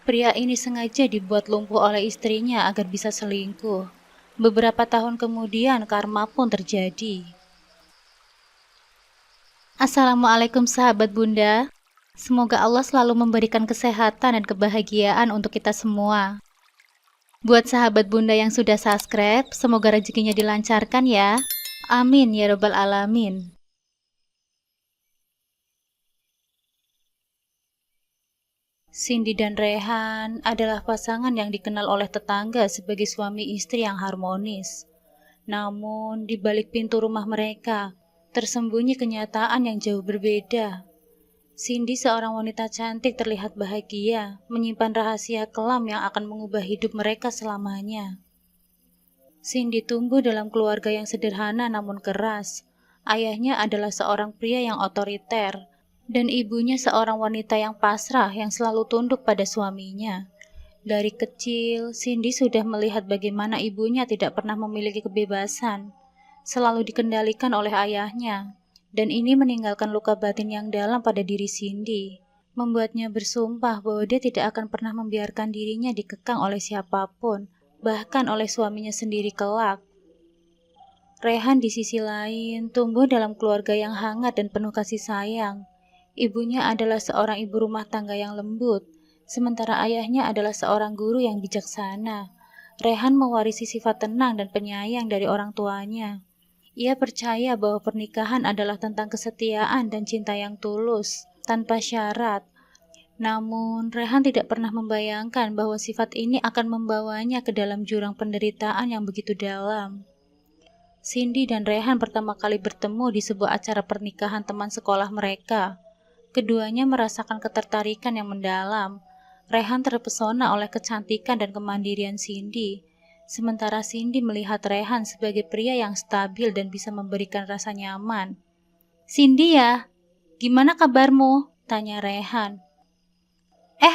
Pria ini sengaja dibuat lumpuh oleh istrinya agar bisa selingkuh. Beberapa tahun kemudian karma pun terjadi. Assalamualaikum sahabat Bunda. Semoga Allah selalu memberikan kesehatan dan kebahagiaan untuk kita semua. Buat sahabat Bunda yang sudah subscribe, semoga rezekinya dilancarkan ya. Amin ya robbal alamin. Cindy dan Rehan adalah pasangan yang dikenal oleh tetangga sebagai suami istri yang harmonis. Namun, di balik pintu rumah mereka, tersembunyi kenyataan yang jauh berbeda. Cindy, seorang wanita cantik, terlihat bahagia, menyimpan rahasia kelam yang akan mengubah hidup mereka selamanya. Cindy tumbuh dalam keluarga yang sederhana namun keras. Ayahnya adalah seorang pria yang otoriter, dan ibunya seorang wanita yang pasrah yang selalu tunduk pada suaminya. Dari kecil, Cindy sudah melihat bagaimana ibunya tidak pernah memiliki kebebasan, selalu dikendalikan oleh ayahnya, dan ini meninggalkan luka batin yang dalam pada diri Cindy, membuatnya bersumpah bahwa dia tidak akan pernah membiarkan dirinya dikekang oleh siapapun, bahkan oleh suaminya sendiri kelak. Rehan di sisi lain tumbuh dalam keluarga yang hangat dan penuh kasih sayang. Ibunya adalah seorang ibu rumah tangga yang lembut, sementara ayahnya adalah seorang guru yang bijaksana. Rehan mewarisi sifat tenang dan penyayang dari orang tuanya. Ia percaya bahwa pernikahan adalah tentang kesetiaan dan cinta yang tulus, tanpa syarat. Namun, Rehan tidak pernah membayangkan bahwa sifat ini akan membawanya ke dalam jurang penderitaan yang begitu dalam. Cindy dan Rehan pertama kali bertemu di sebuah acara pernikahan teman sekolah mereka. Keduanya merasakan ketertarikan yang mendalam. Rehan terpesona oleh kecantikan dan kemandirian Cindy, sementara Cindy melihat Rehan sebagai pria yang stabil dan bisa memberikan rasa nyaman. "Cindy ya, gimana kabarmu?" tanya Rehan.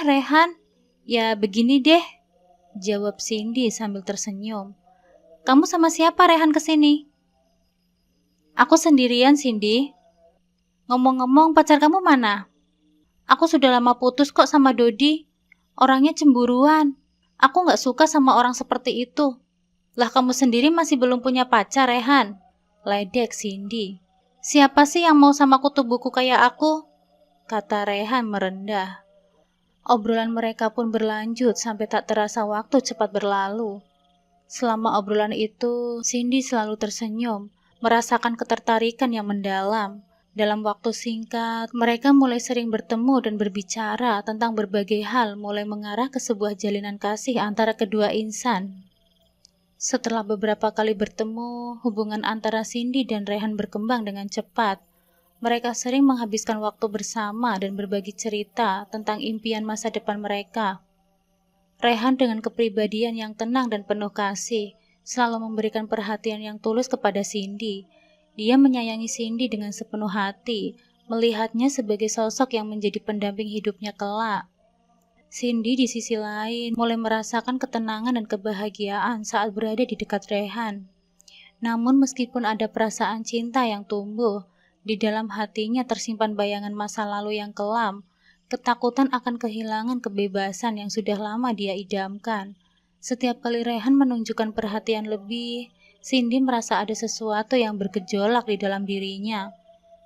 Rehan, ya begini deh," jawab Cindy sambil tersenyum. "Kamu sama siapa Rehan kesini?" "Aku sendirian, Cindy." "Ngomong-ngomong, pacar kamu mana?" "Aku sudah lama putus kok sama Dodi. Orangnya cemburuan. Aku gak suka sama orang seperti itu." "Lah kamu sendiri masih belum punya pacar, Rehan?" ledek Cindy. "Siapa sih yang mau sama kutu buku kayak aku?" kata Rehan merendah. Obrolan mereka pun berlanjut sampai tak terasa waktu cepat berlalu. Selama obrolan itu, Cindy selalu tersenyum, merasakan ketertarikan yang mendalam. Dalam waktu singkat, mereka mulai sering bertemu dan berbicara tentang berbagai hal, mulai mengarah ke sebuah jalinan kasih antara kedua insan. Setelah beberapa kali bertemu, hubungan antara Cindy dan Rehan berkembang dengan cepat. Mereka sering menghabiskan waktu bersama dan berbagi cerita tentang impian masa depan mereka. Rehan dengan kepribadian yang tenang dan penuh kasih, selalu memberikan perhatian yang tulus kepada Cindy. Dia menyayangi Cindy dengan sepenuh hati, melihatnya sebagai sosok yang menjadi pendamping hidupnya kelak. Cindy di sisi lain mulai merasakan ketenangan dan kebahagiaan saat berada di dekat Rehan. Namun meskipun ada perasaan cinta yang tumbuh, di dalam hatinya tersimpan bayangan masa lalu yang kelam, ketakutan akan kehilangan kebebasan yang sudah lama dia idamkan. Setiap kali Rehan menunjukkan perhatian lebih, Cindy merasa ada sesuatu yang bergejolak di dalam dirinya,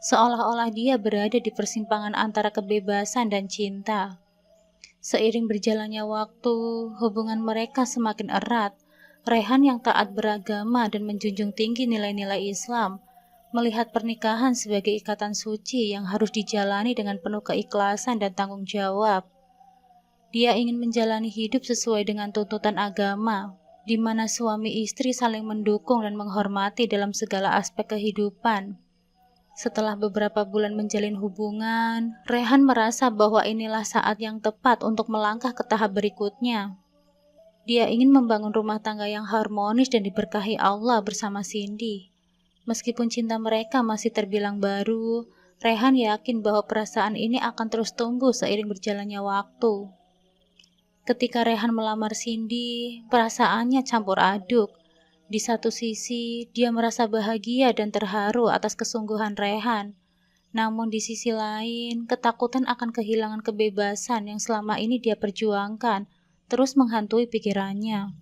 seolah-olah dia berada di persimpangan antara kebebasan dan cinta. Seiring berjalannya waktu, hubungan mereka semakin erat. Rehan yang taat beragama dan menjunjung tinggi nilai-nilai Islam, melihat pernikahan sebagai ikatan suci yang harus dijalani dengan penuh keikhlasan dan tanggung jawab. Dia ingin menjalani hidup sesuai dengan tuntutan agama, di mana suami istri saling mendukung dan menghormati dalam segala aspek kehidupan. Setelah beberapa bulan menjalin hubungan, Rehan merasa bahwa inilah saat yang tepat untuk melangkah ke tahap berikutnya. Dia ingin membangun rumah tangga yang harmonis dan diberkahi Allah bersama Cindy. Meskipun cinta mereka masih terbilang baru, Rehan yakin bahwa perasaan ini akan terus tumbuh seiring berjalannya waktu. Ketika Rehan melamar Cindy, perasaannya campur aduk. Di satu sisi, dia merasa bahagia dan terharu atas kesungguhan Rehan. Namun di sisi lain, ketakutan akan kehilangan kebebasan yang selama ini dia perjuangkan terus menghantui pikirannya.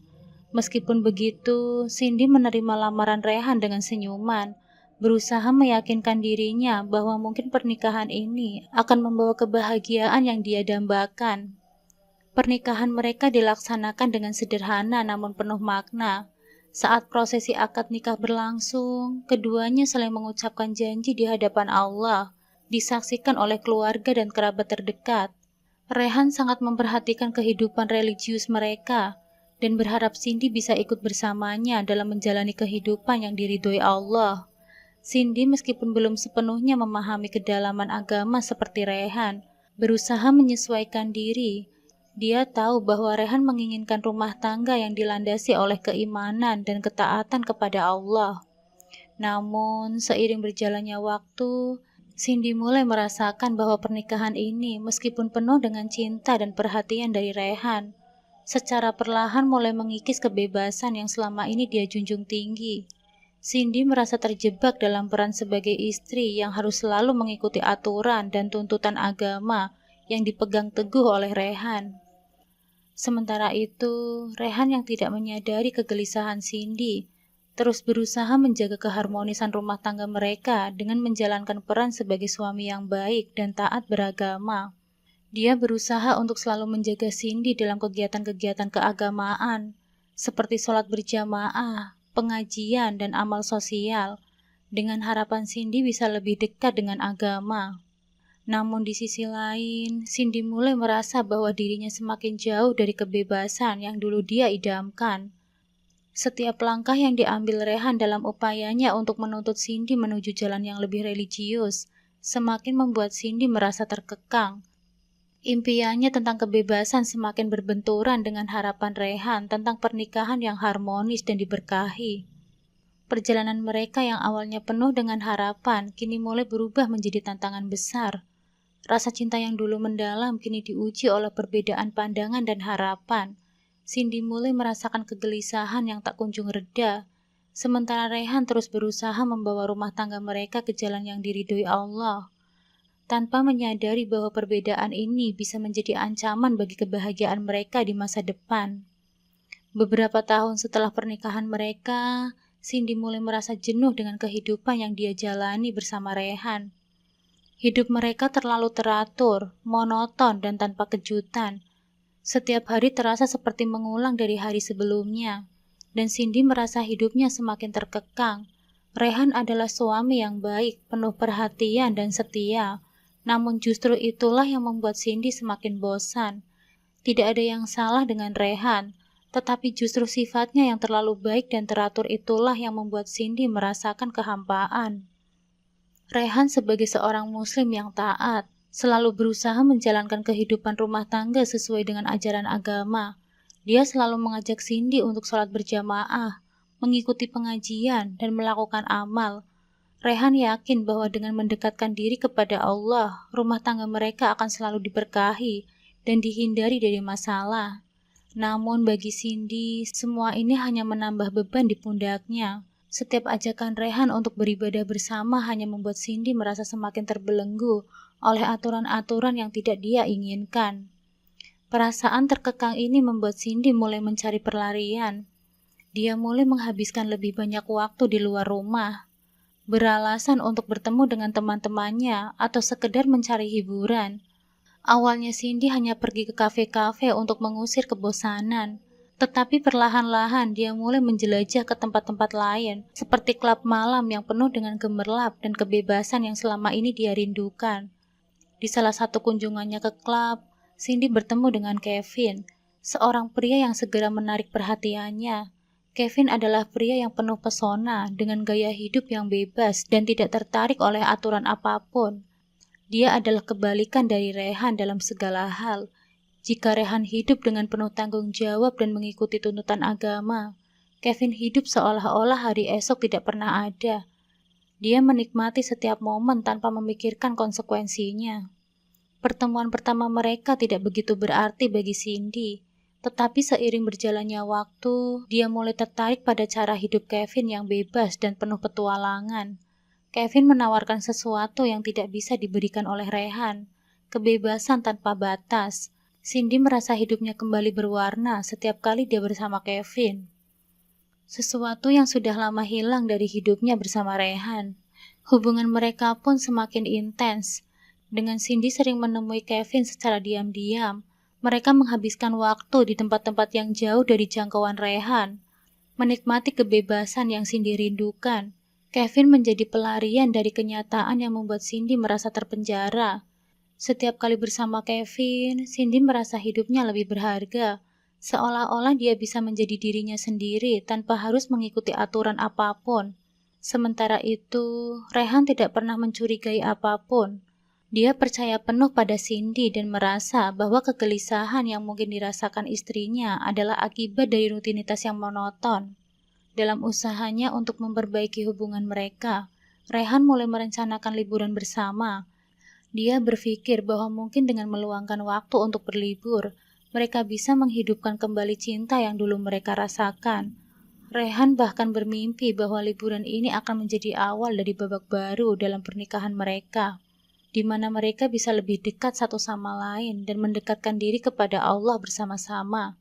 Meskipun begitu, Cindy menerima lamaran Rehan dengan senyuman, berusaha meyakinkan dirinya bahwa mungkin pernikahan ini akan membawa kebahagiaan yang dia dambakan. Pernikahan mereka dilaksanakan dengan sederhana namun penuh makna. Saat prosesi akad nikah berlangsung, keduanya saling mengucapkan janji di hadapan Allah, disaksikan oleh keluarga dan kerabat terdekat. Rehan sangat memperhatikan kehidupan religius mereka dan berharap Cindy bisa ikut bersamanya dalam menjalani kehidupan yang diridhoi Allah. Cindy meskipun belum sepenuhnya memahami kedalaman agama seperti Rehan, berusaha menyesuaikan diri. Dia tahu bahwa Rehan menginginkan rumah tangga yang dilandasi oleh keimanan dan ketaatan kepada Allah. Namun, seiring berjalannya waktu, Cindy mulai merasakan bahwa pernikahan ini meskipun penuh dengan cinta dan perhatian dari Rehan, secara perlahan mulai mengikis kebebasan yang selama ini dia junjung tinggi. Cindy merasa terjebak dalam peran sebagai istri yang harus selalu mengikuti aturan dan tuntutan agama yang dipegang teguh oleh Rehan. Sementara itu, Rehan yang tidak menyadari kegelisahan Cindy terus berusaha menjaga keharmonisan rumah tangga mereka dengan menjalankan peran sebagai suami yang baik dan taat beragama. Dia berusaha untuk selalu menjaga Cindy dalam kegiatan-kegiatan keagamaan, seperti sholat berjamaah, pengajian, dan amal sosial, dengan harapan Cindy bisa lebih dekat dengan agama. Namun di sisi lain, Cindy mulai merasa bahwa dirinya semakin jauh dari kebebasan yang dulu dia idamkan. Setiap langkah yang diambil Rehan dalam upayanya untuk menuntut Cindy menuju jalan yang lebih religius, semakin membuat Cindy merasa terkekang. Impiannya tentang kebebasan semakin berbenturan dengan harapan Rehan tentang pernikahan yang harmonis dan diberkahi. Perjalanan mereka yang awalnya penuh dengan harapan, kini mulai berubah menjadi tantangan besar. Rasa cinta yang dulu mendalam kini diuji oleh perbedaan pandangan dan harapan. Cindy mulai merasakan kegelisahan yang tak kunjung reda, sementara Rehan terus berusaha membawa rumah tangga mereka ke jalan yang diridhoi Allah, tanpa menyadari bahwa perbedaan ini bisa menjadi ancaman bagi kebahagiaan mereka di masa depan. Beberapa tahun setelah pernikahan mereka, Cindy mulai merasa jenuh dengan kehidupan yang dia jalani bersama Rehan. Hidup mereka terlalu teratur, monoton, dan tanpa kejutan. Setiap hari terasa seperti mengulang dari hari sebelumnya, dan Cindy merasa hidupnya semakin terkekang. Rehan adalah suami yang baik, penuh perhatian dan setia, namun justru itulah yang membuat Cindy semakin bosan. Tidak ada yang salah dengan Rehan, tetapi justru sifatnya yang terlalu baik dan teratur itulah yang membuat Cindy merasakan kehampaan. Rehan sebagai seorang muslim yang taat, selalu berusaha menjalankan kehidupan rumah tangga sesuai dengan ajaran agama. Dia selalu mengajak Cindy untuk sholat berjamaah, mengikuti pengajian, dan melakukan amal. Rehan yakin bahwa dengan mendekatkan diri kepada Allah, rumah tangga mereka akan selalu diberkahi dan dihindari dari masalah. Namun bagi Cindy, semua ini hanya menambah beban di pundaknya. Setiap ajakan Rehan untuk beribadah bersama hanya membuat Cindy merasa semakin terbelenggu oleh aturan-aturan yang tidak dia inginkan. Perasaan terkekang ini membuat Cindy mulai mencari perlarian. Dia mulai menghabiskan lebih banyak waktu di luar rumah, beralasan untuk bertemu dengan teman-temannya atau sekedar mencari hiburan. Awalnya Cindy hanya pergi ke kafe-kafe untuk mengusir kebosanan. Tetapi perlahan-lahan dia mulai menjelajah ke tempat-tempat lain, seperti klub malam yang penuh dengan gemerlap dan kebebasan yang selama ini dia rindukan. Di salah satu kunjungannya ke klub, Cindy bertemu dengan Kevin, seorang pria yang segera menarik perhatiannya. Kevin adalah pria yang penuh pesona dengan gaya hidup yang bebas dan tidak tertarik oleh aturan apapun. Dia adalah kebalikan dari Rehan dalam segala hal. Jika Rehan hidup dengan penuh tanggung jawab dan mengikuti tuntutan agama, Kevin hidup seolah-olah hari esok tidak pernah ada. Dia menikmati setiap momen tanpa memikirkan konsekuensinya. Pertemuan pertama mereka tidak begitu berarti bagi Cindy, tetapi seiring berjalannya waktu, dia mulai tertarik pada cara hidup Kevin yang bebas dan penuh petualangan. Kevin menawarkan sesuatu yang tidak bisa diberikan oleh Rehan, kebebasan tanpa batas. Cindy merasa hidupnya kembali berwarna setiap kali dia bersama Kevin. Sesuatu yang sudah lama hilang dari hidupnya bersama Rehan. Hubungan mereka pun semakin intens. Dengan Cindy sering menemui Kevin secara diam-diam, mereka menghabiskan waktu di tempat-tempat yang jauh dari jangkauan Rehan, menikmati kebebasan yang Cindy rindukan. Kevin menjadi pelarian dari kenyataan yang membuat Cindy merasa terpenjara. Setiap kali bersama Kevin, Cindy merasa hidupnya lebih berharga, seolah-olah dia bisa menjadi dirinya sendiri tanpa harus mengikuti aturan apapun. Sementara itu, Rehan tidak pernah mencurigai apapun. Dia percaya penuh pada Cindy dan merasa bahwa kegelisahan yang mungkin dirasakan istrinya adalah akibat dari rutinitas yang monoton. Dalam usahanya untuk memperbaiki hubungan mereka, Rehan mulai merencanakan liburan bersama. Dia berpikir bahwa mungkin dengan meluangkan waktu untuk berlibur, mereka bisa menghidupkan kembali cinta yang dulu mereka rasakan. Rehan bahkan bermimpi bahwa liburan ini akan menjadi awal dari babak baru dalam pernikahan mereka, di mana mereka bisa lebih dekat satu sama lain dan mendekatkan diri kepada Allah bersama-sama.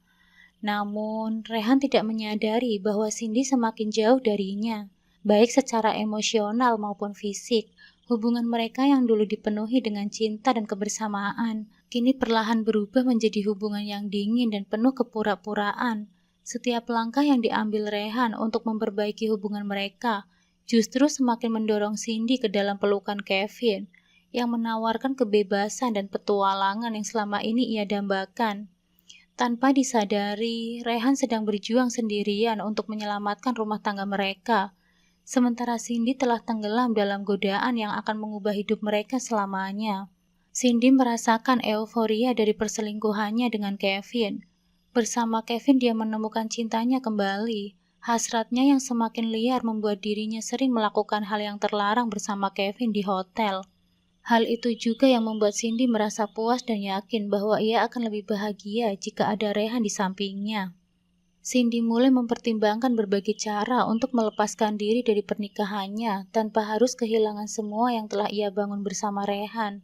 Namun, Rehan tidak menyadari bahwa Cindy semakin jauh darinya, baik secara emosional maupun fisik. Hubungan mereka yang dulu dipenuhi dengan cinta dan kebersamaan, kini perlahan berubah menjadi hubungan yang dingin dan penuh kepura-puraan. Setiap langkah yang diambil Rehan untuk memperbaiki hubungan mereka, justru semakin mendorong Cindy ke dalam pelukan Kevin, yang menawarkan kebebasan dan petualangan yang selama ini ia dambakan. Tanpa disadari, Rehan sedang berjuang sendirian untuk menyelamatkan rumah tangga mereka. Sementara Cindy telah tenggelam dalam godaan yang akan mengubah hidup mereka selamanya. Cindy merasakan euforia dari perselingkuhannya dengan Kevin. Bersama Kevin dia menemukan cintanya kembali. Hasratnya yang semakin liar membuat dirinya sering melakukan hal yang terlarang bersama Kevin di hotel. Hal itu juga yang membuat Cindy merasa puas dan yakin bahwa ia akan lebih bahagia jika ada Rehan di sampingnya. Cindy mulai mempertimbangkan berbagai cara untuk melepaskan diri dari pernikahannya tanpa harus kehilangan semua yang telah ia bangun bersama Rehan.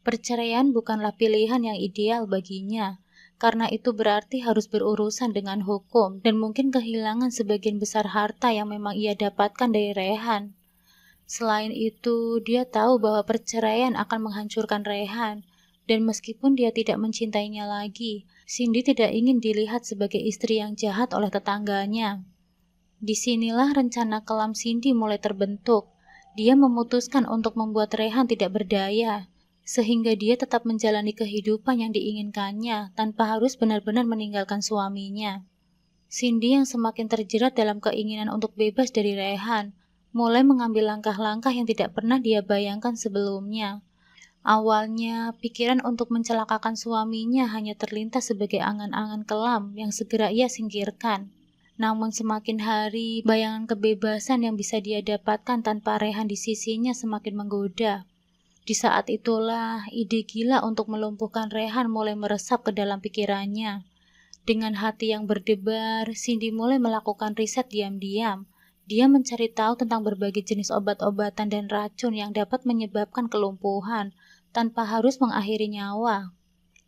Perceraian bukanlah pilihan yang ideal baginya, karena itu berarti harus berurusan dengan hukum dan mungkin kehilangan sebagian besar harta yang memang ia dapatkan dari Rehan. Selain itu, dia tahu bahwa perceraian akan menghancurkan Rehan, dan meskipun dia tidak mencintainya lagi, Cindy tidak ingin dilihat sebagai istri yang jahat oleh tetangganya. Disinilah rencana kelam Cindy mulai terbentuk. Dia memutuskan untuk membuat Rehan tidak berdaya, sehingga dia tetap menjalani kehidupan yang diinginkannya tanpa harus benar-benar meninggalkan suaminya. Cindy yang semakin terjerat dalam keinginan untuk bebas dari Rehan, mulai mengambil langkah-langkah yang tidak pernah dia bayangkan sebelumnya. Awalnya, pikiran untuk mencelakakan suaminya hanya terlintas sebagai angan-angan kelam yang segera ia singkirkan. Namun semakin hari, bayangan kebebasan yang bisa dia dapatkan tanpa Rehan di sisinya semakin menggoda. Di saat itulah, ide gila untuk melumpuhkan Rehan mulai meresap ke dalam pikirannya. Dengan hati yang berdebar, Cindy mulai melakukan riset diam-diam. Dia mencari tahu tentang berbagai jenis obat-obatan dan racun yang dapat menyebabkan kelumpuhan tanpa harus mengakhiri nyawa.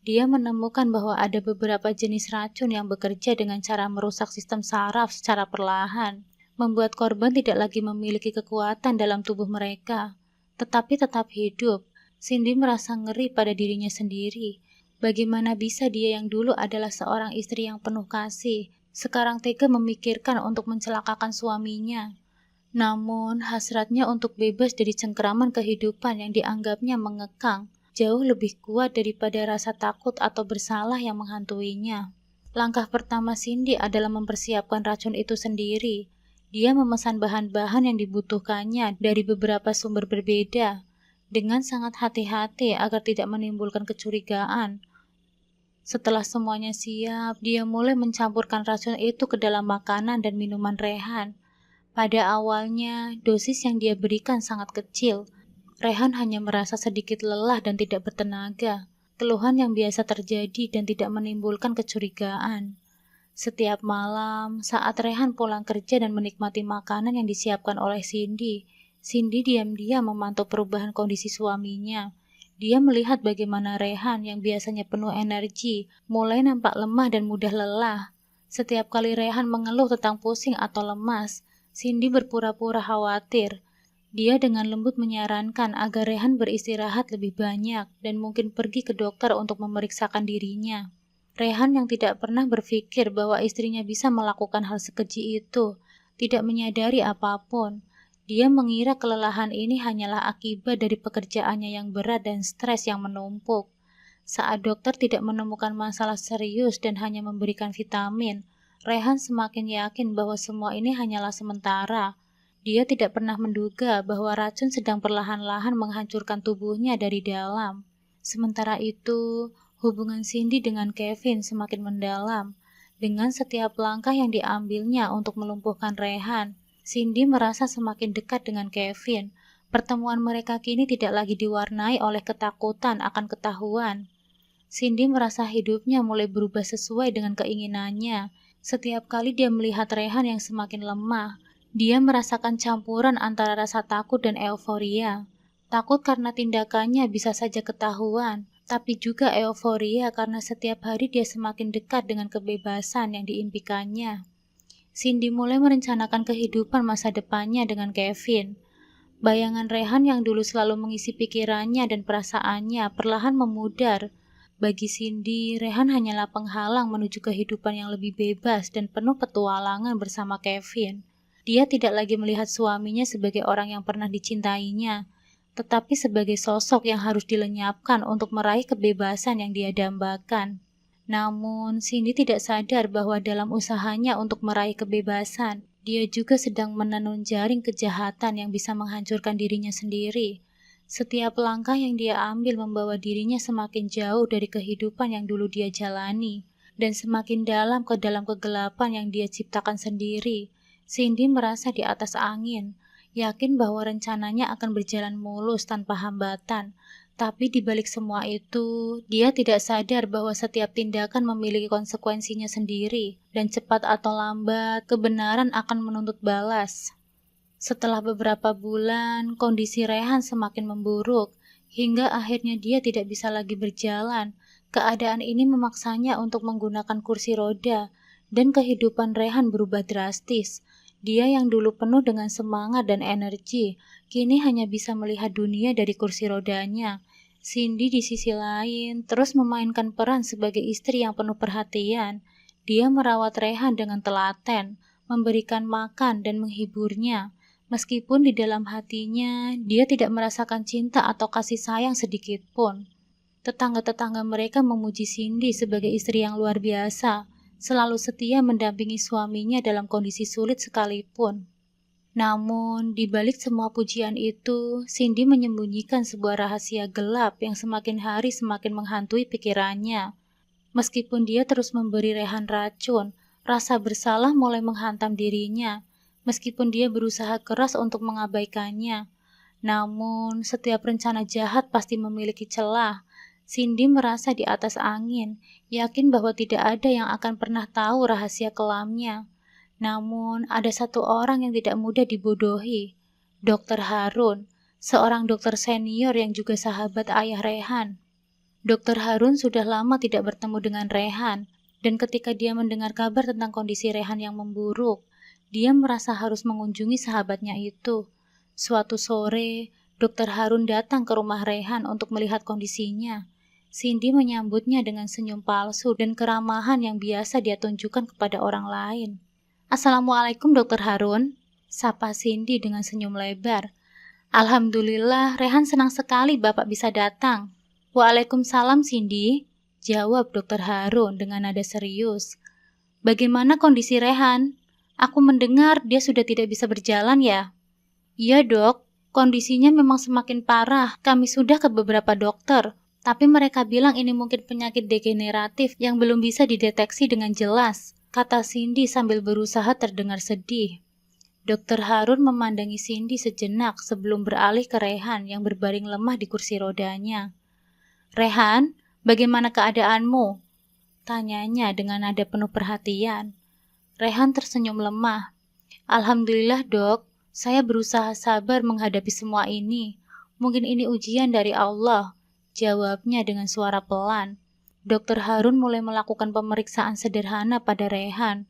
Dia menemukan bahwa ada beberapa jenis racun yang bekerja dengan cara merusak sistem saraf secara perlahan, membuat korban tidak lagi memiliki kekuatan dalam tubuh mereka, tetapi tetap hidup. Cindy merasa ngeri pada dirinya sendiri. Bagaimana bisa dia yang dulu adalah seorang istri yang penuh kasih, sekarang tega memikirkan untuk mencelakakan suaminya. Namun, hasratnya untuk bebas dari cengkeraman kehidupan yang dianggapnya mengekang, jauh lebih kuat daripada rasa takut atau bersalah yang menghantuinya. Langkah pertama Cindy adalah mempersiapkan racun itu sendiri. Dia memesan bahan-bahan yang dibutuhkannya dari beberapa sumber berbeda, dengan sangat hati-hati agar tidak menimbulkan kecurigaan. Setelah semuanya siap, dia mulai mencampurkan racun itu ke dalam makanan dan minuman Rehan. Pada awalnya, dosis yang dia berikan sangat kecil. Rehan hanya merasa sedikit lelah dan tidak bertenaga, keluhan yang biasa terjadi dan tidak menimbulkan kecurigaan. Setiap malam, saat Rehan pulang kerja dan menikmati makanan yang disiapkan oleh Cindy, Cindy diam-diam memantau perubahan kondisi suaminya. Dia melihat bagaimana Rehan yang biasanya penuh energi, mulai nampak lemah dan mudah lelah. Setiap kali Rehan mengeluh tentang pusing atau lemas, Cindy berpura-pura khawatir. Dia dengan lembut menyarankan agar Rehan beristirahat lebih banyak dan mungkin pergi ke dokter untuk memeriksakan dirinya. Rehan yang tidak pernah berpikir bahwa istrinya bisa melakukan hal sekeji itu, tidak menyadari apapun. Dia mengira kelelahan ini hanyalah akibat dari pekerjaannya yang berat dan stres yang menumpuk. Saat dokter tidak menemukan masalah serius dan hanya memberikan vitamin, Rehan semakin yakin bahwa semua ini hanyalah sementara. Dia tidak pernah menduga bahwa racun sedang perlahan-lahan menghancurkan tubuhnya dari dalam. Sementara itu, hubungan Cindy dengan Kevin semakin mendalam. Dengan setiap langkah yang diambilnya untuk melumpuhkan Rehan, Cindy merasa semakin dekat dengan Kevin. Pertemuan mereka kini tidak lagi diwarnai oleh ketakutan akan ketahuan. Cindy merasa hidupnya mulai berubah sesuai dengan keinginannya. Setiap kali dia melihat Rehan yang semakin lemah, dia merasakan campuran antara rasa takut dan euforia. Takut karena tindakannya bisa saja ketahuan, tapi juga euforia karena setiap hari dia semakin dekat dengan kebebasan yang diimpikannya. Cindy mulai merencanakan kehidupan masa depannya dengan Kevin. Bayangan Rehan yang dulu selalu mengisi pikirannya dan perasaannya perlahan memudar. Bagi Cindy, Rehan hanyalah penghalang menuju kehidupan yang lebih bebas dan penuh petualangan bersama Kevin. Dia tidak lagi melihat suaminya sebagai orang yang pernah dicintainya, tetapi sebagai sosok yang harus dilenyapkan untuk meraih kebebasan yang dia dambakan. Namun, Cindy tidak sadar bahwa dalam usahanya untuk meraih kebebasan, dia juga sedang menenun jaring kejahatan yang bisa menghancurkan dirinya sendiri. Setiap langkah yang dia ambil membawa dirinya semakin jauh dari kehidupan yang dulu dia jalani, dan semakin dalam kegelapan yang dia ciptakan sendiri. Cindy merasa di atas angin, yakin bahwa rencananya akan berjalan mulus tanpa hambatan. Tapi di balik semua itu, dia tidak sadar bahwa setiap tindakan memiliki konsekuensinya sendiri, dan cepat atau lambat, kebenaran akan menuntut balas. Setelah beberapa bulan, kondisi Rehan semakin memburuk, hingga akhirnya dia tidak bisa lagi berjalan. Keadaan ini memaksanya untuk menggunakan kursi roda, dan kehidupan Rehan berubah drastis. Dia yang dulu penuh dengan semangat dan energi, kini hanya bisa melihat dunia dari kursi rodanya. Cindy di sisi lain terus memainkan peran sebagai istri yang penuh perhatian. Dia merawat Rehan dengan telaten, memberikan makan dan menghiburnya. Meskipun di dalam hatinya, dia tidak merasakan cinta atau kasih sayang sedikit pun. Tetangga-tetangga mereka memuji Cindy sebagai istri yang luar biasa, selalu setia mendampingi suaminya dalam kondisi sulit sekalipun. Namun, di balik semua pujian itu, Cindy menyembunyikan sebuah rahasia gelap yang semakin hari semakin menghantui pikirannya. Meskipun dia terus memberi Rehan racun, rasa bersalah mulai menghantam dirinya. Meskipun dia berusaha keras untuk mengabaikannya, namun setiap rencana jahat pasti memiliki celah. Cindy merasa di atas angin, yakin bahwa tidak ada yang akan pernah tahu rahasia kelamnya. Namun, ada satu orang yang tidak mudah dibodohi, Dr. Harun, seorang dokter senior yang juga sahabat ayah Rehan. Dr. Harun sudah lama tidak bertemu dengan Rehan, dan ketika dia mendengar kabar tentang kondisi Rehan yang memburuk, dia merasa harus mengunjungi sahabatnya itu. Suatu sore, Dr. Harun datang ke rumah Rehan untuk melihat kondisinya. Cindy menyambutnya dengan senyum palsu dan keramahan yang biasa dia tunjukkan kepada orang lain. "Assalamualaikum Dr. Harun," sapa Cindy dengan senyum lebar. "Alhamdulillah, Rehan senang sekali Bapak bisa datang." "Waalaikumsalam Cindy," jawab Dr. Harun dengan nada serius. "Bagaimana kondisi Rehan? Aku mendengar dia sudah tidak bisa berjalan ya?" "Iya dok, kondisinya memang semakin parah. Kami sudah ke beberapa dokter, tapi mereka bilang ini mungkin penyakit degeneratif yang belum bisa dideteksi dengan jelas," kata Cindy sambil berusaha terdengar sedih. Dr. Harun memandangi Cindy sejenak sebelum beralih ke Rehan yang berbaring lemah di kursi rodanya. "Rehan, bagaimana keadaanmu?" tanyanya dengan nada penuh perhatian. Rehan tersenyum lemah. "Alhamdulillah dok, Saya berusaha sabar menghadapi semua ini. Mungkin ini ujian dari Allah, jawabnya dengan suara pelan. Dokter Harun mulai melakukan pemeriksaan sederhana pada Rehan.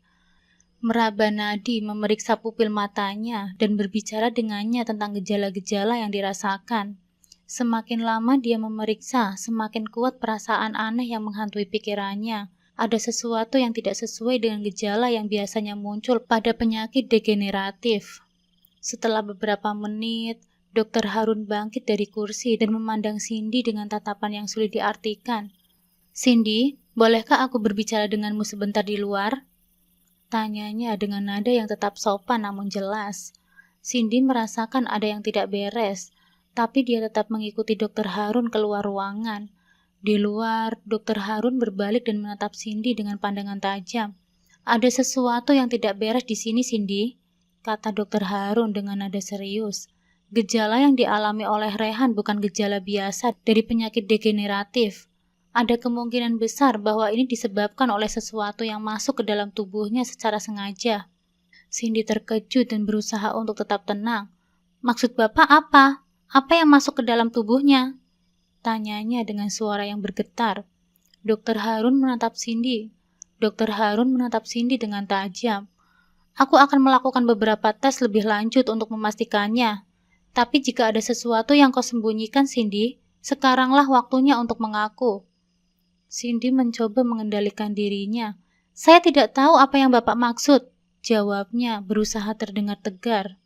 Meraba nadi, memeriksa pupil matanya, dan berbicara dengannya tentang gejala-gejala yang dirasakan. Semakin lama dia memeriksa, semakin kuat perasaan aneh yang menghantui pikirannya. Ada sesuatu yang tidak sesuai dengan gejala yang biasanya muncul pada penyakit degeneratif. Setelah beberapa menit, Dokter Harun bangkit dari kursi dan memandang Cindy dengan tatapan yang sulit diartikan. "Cindy, bolehkah aku berbicara denganmu sebentar di luar?" Tanyanya dengan nada yang tetap sopan namun jelas. Cindy merasakan ada yang tidak beres, tapi dia tetap mengikuti Dokter Harun keluar ruangan. Di luar, Dokter Harun berbalik dan menatap Cindy dengan pandangan tajam. "Ada sesuatu yang tidak beres di sini, Cindy," kata Dokter Harun dengan nada serius. "Gejala yang dialami oleh Rehan bukan gejala biasa dari penyakit degeneratif. Ada kemungkinan besar bahwa ini disebabkan oleh sesuatu yang masuk ke dalam tubuhnya secara sengaja." Cindy terkejut dan berusaha untuk tetap tenang. "Maksud Bapak apa? Apa yang masuk ke dalam tubuhnya?" Tanyanya dengan suara yang bergetar. Dokter Harun menatap Cindy dengan tajam. "Aku akan melakukan beberapa tes lebih lanjut untuk memastikannya. Tapi jika ada sesuatu yang kau sembunyikan, Cindy, sekaranglah waktunya untuk mengaku." Cindy mencoba mengendalikan dirinya. "Saya tidak tahu apa yang Bapak maksud," jawabnya, berusaha terdengar tegar.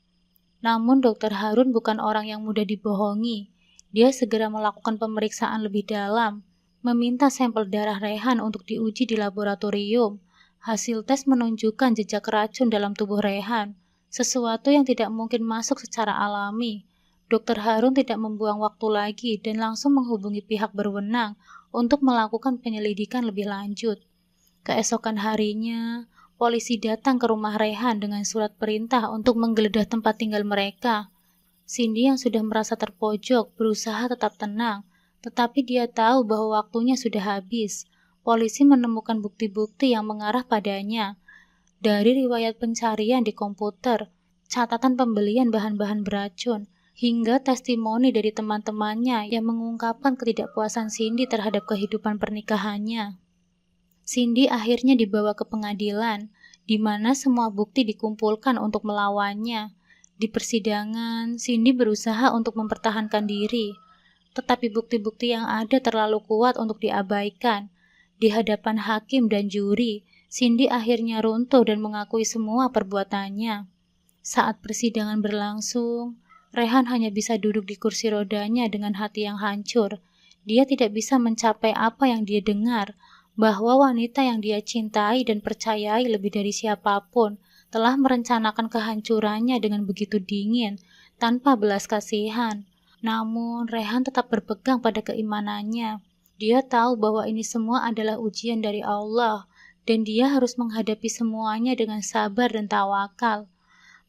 Namun Dokter Harun bukan orang yang mudah dibohongi. Dia segera melakukan pemeriksaan lebih dalam, meminta sampel darah Rehan untuk diuji di laboratorium. Hasil tes menunjukkan jejak racun dalam tubuh Rehan, sesuatu yang tidak mungkin masuk secara alami. Dokter Harun tidak membuang waktu lagi dan langsung menghubungi pihak berwenang untuk melakukan penyelidikan lebih lanjut. Keesokan harinya, polisi datang ke rumah Rehan dengan surat perintah untuk menggeledah tempat tinggal mereka. Cindy yang sudah merasa terpojok berusaha tetap tenang, tetapi dia tahu bahwa waktunya sudah habis. Polisi menemukan bukti-bukti yang mengarah padanya. Dari riwayat pencarian di komputer, catatan pembelian bahan-bahan beracun, hingga testimoni dari teman-temannya yang mengungkapkan ketidakpuasan Cindy terhadap kehidupan pernikahannya. Cindy akhirnya dibawa ke pengadilan, di mana semua bukti dikumpulkan untuk melawannya. Di persidangan, Cindy berusaha untuk mempertahankan diri, tetapi bukti-bukti yang ada terlalu kuat untuk diabaikan. Di hadapan hakim dan juri, Cindy akhirnya runtuh dan mengakui semua perbuatannya. Saat persidangan berlangsung, Rehan hanya bisa duduk di kursi rodanya dengan hati yang hancur. Dia tidak bisa mencapai apa yang dia dengar, bahwa wanita yang dia cintai dan percayai lebih dari siapapun telah merencanakan kehancurannya dengan begitu dingin, tanpa belas kasihan. Namun, Rehan tetap berpegang pada keimanannya. Dia tahu bahwa ini semua adalah ujian dari Allah, dan dia harus menghadapi semuanya dengan sabar dan tawakal.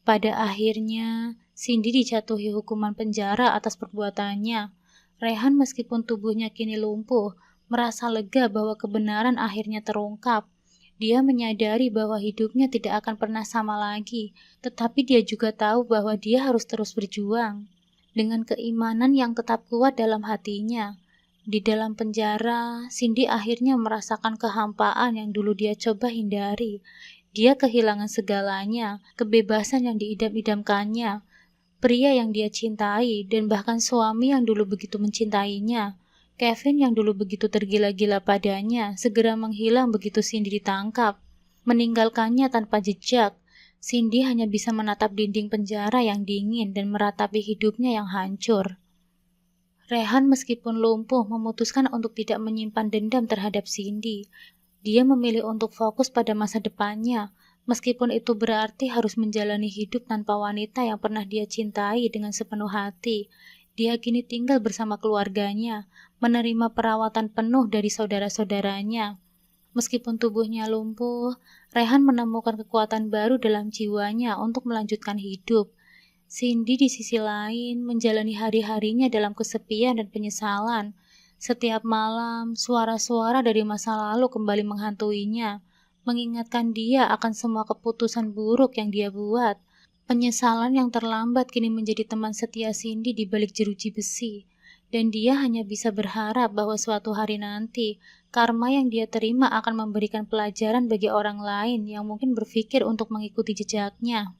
Pada akhirnya, Cindy dijatuhi hukuman penjara atas perbuatannya. Rehan meskipun tubuhnya kini lumpuh, merasa lega bahwa kebenaran akhirnya terungkap. Dia menyadari bahwa hidupnya tidak akan pernah sama lagi, tetapi dia juga tahu bahwa dia harus terus berjuang. Dengan keimanan yang tetap kuat dalam hatinya, di dalam penjara, Cindy akhirnya merasakan kehampaan yang dulu dia coba hindari. Dia kehilangan segalanya, kebebasan yang diidam-idamkannya, pria yang dia cintai, dan bahkan suami yang dulu begitu mencintainya. Kevin yang dulu begitu tergila-gila padanya, segera menghilang begitu Cindy ditangkap, meninggalkannya tanpa jejak. Cindy hanya bisa menatap dinding penjara yang dingin dan meratapi hidupnya yang hancur. Rehan meskipun lumpuh memutuskan untuk tidak menyimpan dendam terhadap Cindy. Dia memilih untuk fokus pada masa depannya, meskipun itu berarti harus menjalani hidup tanpa wanita yang pernah dia cintai dengan sepenuh hati. Dia kini tinggal bersama keluarganya, menerima perawatan penuh dari saudara-saudaranya. Meskipun tubuhnya lumpuh, Rehan menemukan kekuatan baru dalam jiwanya untuk melanjutkan hidup. Cindy di sisi lain menjalani hari-harinya dalam kesepian dan penyesalan. Setiap malam, suara-suara dari masa lalu kembali menghantuinya, mengingatkan dia akan semua keputusan buruk yang dia buat. Penyesalan yang terlambat kini menjadi teman setia Cindy di balik jeruji besi, dan dia hanya bisa berharap bahwa suatu hari nanti, karma yang dia terima akan memberikan pelajaran bagi orang lain yang mungkin berpikir untuk mengikuti jejaknya.